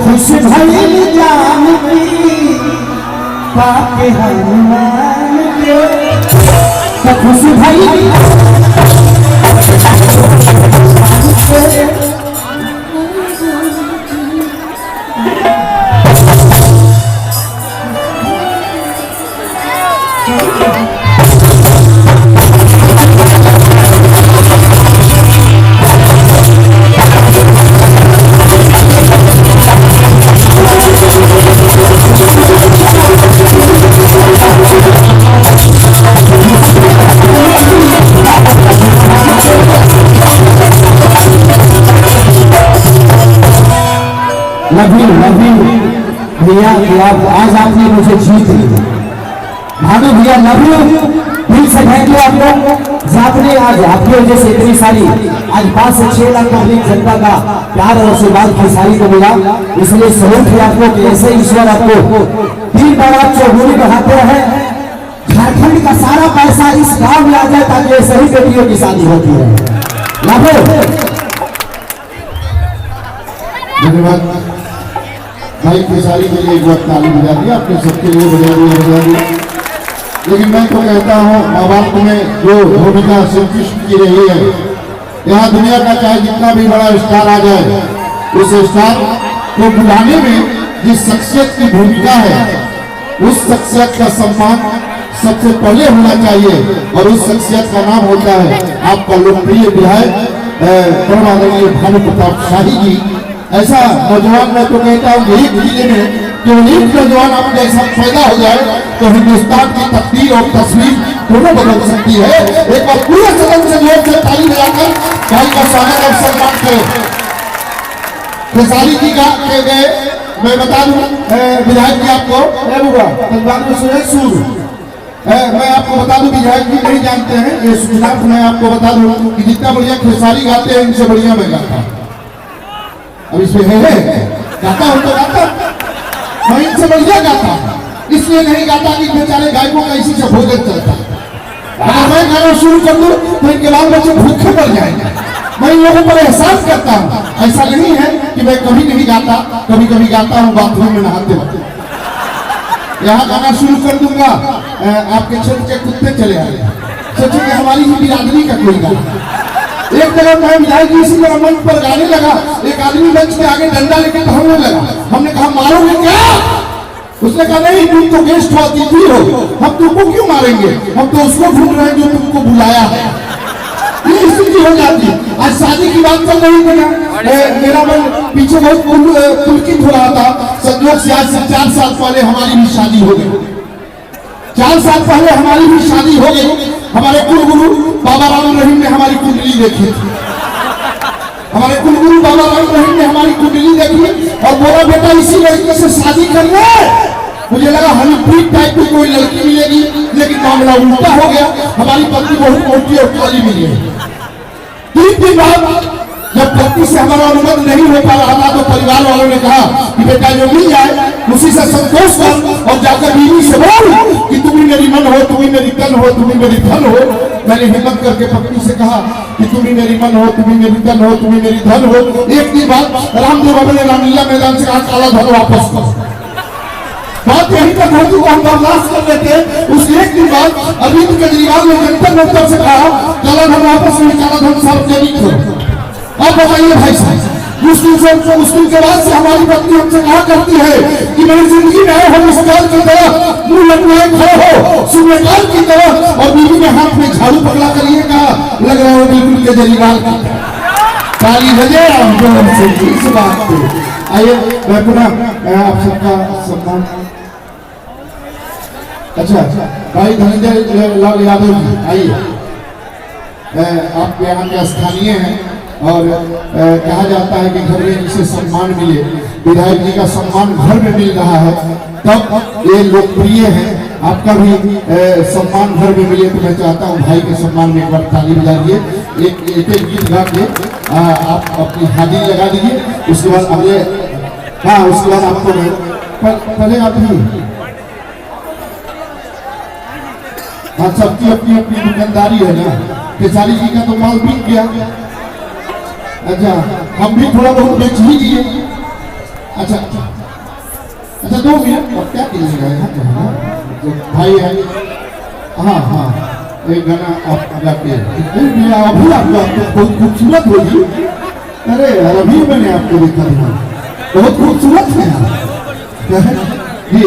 खुश भइल जानकी पाके हनुमान के खुश भइल भैया आज आपने मुझे जीत ली। भानु भैया लव यू, दिल से थैंक यू आपको। आपने आज आपकी वजह से इतनी सारी आज 5 से 6 लाख पब्लिक जनता का प्यार और आशीर्वाद खेसारी को मिला, इसलिए सलूट है आपको कि ऐसे ईश्वर आपको 3 बार आप चौगुनी बढ़ाते हैं। झारखंड का सारा पैसा इस गांव में आ जाए ताकि ऐसे ही बेटियों की शादी होती है। धन्यवाद भाई खेसारी के लिए एक बार ताली बजा दी, आपने सबके लिए बजा दी। लेकिन मैं तो कहता हूँ माँ बाप में जो भूमिका श्री कृष्ण की रही है, यहाँ दुनिया का चाहे जितना भी बड़ा स्टार आ जाए, उस स्टार को बुलाने में जिस शख्सियत की भूमिका है, उस शख्सियत का सम्मान सबसे पहले होना चाहिए और उस शख्सियत का नाम होता है आपका लोकप्रिय विधायक भानु प्रताप शाही जी। ऐसा नौजवान मैं तो कहता हूँ एक जिले में जो एक नौजवान आप जैसा पैदा हो जाए तो हिंदुस्तान की तकदीर और तस्वीर दोनों बदल सकती है। एक बार पूरे सदन से जोर से ताली बजाकर भाई का स्वागत और सम्मान करें। खेसारी जी का गए मैं बता दूं विधायक जी आपको मैं आपको बता दूं विधायक जी नहीं जानते हैं ये सूचना मैं आपको बता दूं कि जितना बढ़िया खेसारी गाते हैं इनसे बढ़िया मैं गाता हूँ। अब इसमें है गाता हूँ तो गाता मैं इनसे बढ़िया गाता हूँ, इसलिए नहीं गाता कि बेचारे गायकों का इसी से भोजन चलता है। अगर मैं गाना गाना शुरू कर दूं तो इनके बाल बच्चे भूखे मर जाएंगे। मैं इन लोगों पर एहसास करता हूँ, ऐसा नहीं है कि मैं कभी नहीं गाता, कभी कभी गाता हूँ बाथरूम में नहाते वक्त। यहाँ गाना शुरू कर दूंगा, आपके क्षेत्र के कुत्ते चले आए, सोचे कि हमारी ही बिरादरी का कोई गाना। एक जगह मैं विधायक जी इसी तरह मंच पर गाने लगा, एक आदमी मंच के आगे डंडा लेकर भागने लगा। हमने कहा मारोगे क्या? उसने कहा नहीं, तुम तो गेस्ट हो, अतिथि हो, हम तुमको क्यों मारेंगे, हम तो उसको ढूंढ रहे हैं जो तुमको बुलाया है। ये स्थिति हो जाती है। आज शादी की बात चल रही थी ना, मेरा मन पीछे बहुत पुलकित हो रहा था। संजोग से आज से 4 साल पहले हमारी भी शादी हो गई। 4 साल पहले हमारी भी शादी हो गई। हमारे कुलगुरु बाबा राम रहीम ने हमारी कुंडली देखी थी। हमारे कुलगुरु बाबा राम रहीम ने हमारी कुंडली देखी और बोला बेटा इसी लड़की से शादी करना है। मुझे लगा हनीप्रीत टाइप की कोई लड़की मिलेगी, लेकिन मामला उल्टा हो गया। हमारी पत्नी बहुत मोटी और काली मिली है। 3 दिन बाद जब पत्नी से हमारा अनुमति नहीं हो पा रहा था तो परिवार वालों ने कहा कि बेटा जो मिल जाए उसी से संतोष कर और जाकर बीवी से बोल कि तुम ही मेरी मन हो, तुम ही मेरी तन हो, तुम ही मेरी धन हो। मैंने हिम्मत करके पत्नी से कहा कि तुम ही मेरी मन हो, तुम ही मेरी तन हो, तुम ही मेरी धन हो। एक दिन बाद रामदेव बाबा ने रामलीला मैदान से कहा काला धन वापस कर। बात यहीं तक होती तो हम बर्दाश्त कर लेते। उस एक दिन बाद अरविंद केजरीवाल ने जंतर मंतर से कहा काला धन वापस नहीं, काला धन सार्वजनिक हो। अब बताइए भाई साहब, उस दिन के बाद से हमारी पत्नी हमसे कहा करती है कि मेरी जिंदगी में हो मुस्कान की तरह, मुंह लटकाए खड़े हो सूर्यकाल की तरह, और बीवी ने हाथ में झाड़ू पकड़ा कर ये कहा लग रहा है बिल्कुल केजरीवाल की। ताली बजे जोर से इस बात पे। आइए मैं पुनः आप सबका सम्मान। अच्छा भाई धनंजय लाल यादव जी आइए, आप यहाँ के स्थानीय हैं और कहा जाता है कि घर में जिसे सम्मान मिले, विधायक जी का सम्मान घर में मिल रहा है तब ये लोकप्रिय है। आपका भी सम्मान घर में मिले तो मैं चाहता हूँ भाई के सम्मान में एक बार ताली बजाइए। एक गीत गा के आप अपनी हाजिरी लगा दीजिए, उसके बाद अगले उसके बाद आपको पहले आप ही सबकी अपनी अपनी दुकानदारी है ना। केसारी जी का तो माल बिक गया, अच्छा हम भी थोड़ा बहुत बेच ही दिए। अच्छा 2 मिनट अब क्या कीजिएगा भाई है। हाँ एक गाना आप गाते हैं अभी आपको बहुत खूबसूरत होगी। अरे अभी मैंने आपको देखा था, बहुत खूबसूरत है जी।